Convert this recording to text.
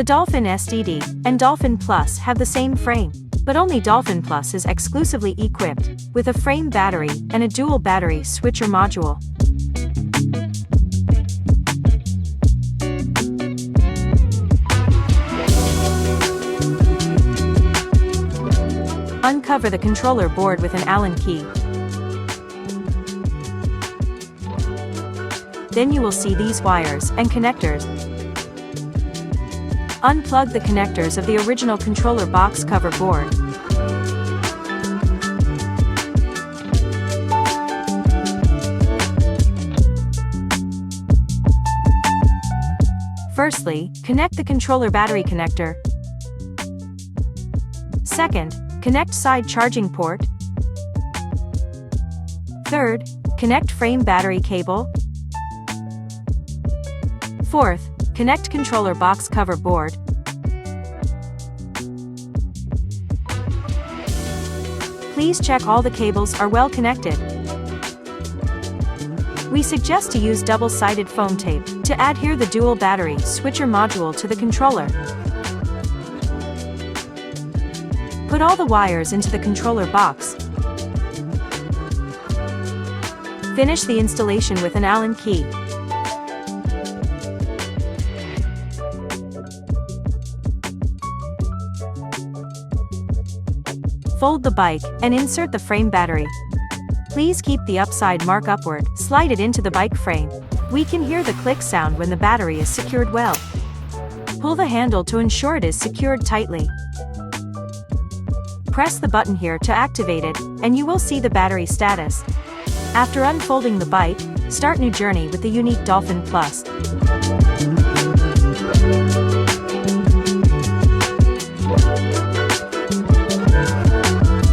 The Dolphin STD and Dolphin Plus have the same frame, but only Dolphin Plus is exclusively equipped with a frame battery and a dual battery switcher module. Uncover the controller board with an Allen key. Then you will see these wires and connectors. Unplug the connectors of the original controller box cover board. Firstly, connect the controller battery connector. Second, connect side charging port. Third, connect frame battery cable. Fourth, connect controller box cover board. Please check all the cables are well connected. We suggest to use double-sided foam tape to adhere the dual battery switcher module to the controller. Put all the wires into the controller box. Finish the installation with an Allen key. Fold the bike and insert the frame battery. Please keep the upside mark upward, slide it into the bike frame. We can hear the click sound when the battery is secured well. Pull the handle to ensure it is secured tightly. Press the button here to activate it, and you will see the battery status. After unfolding the bike, start new journey with the unique Dolphin Plus.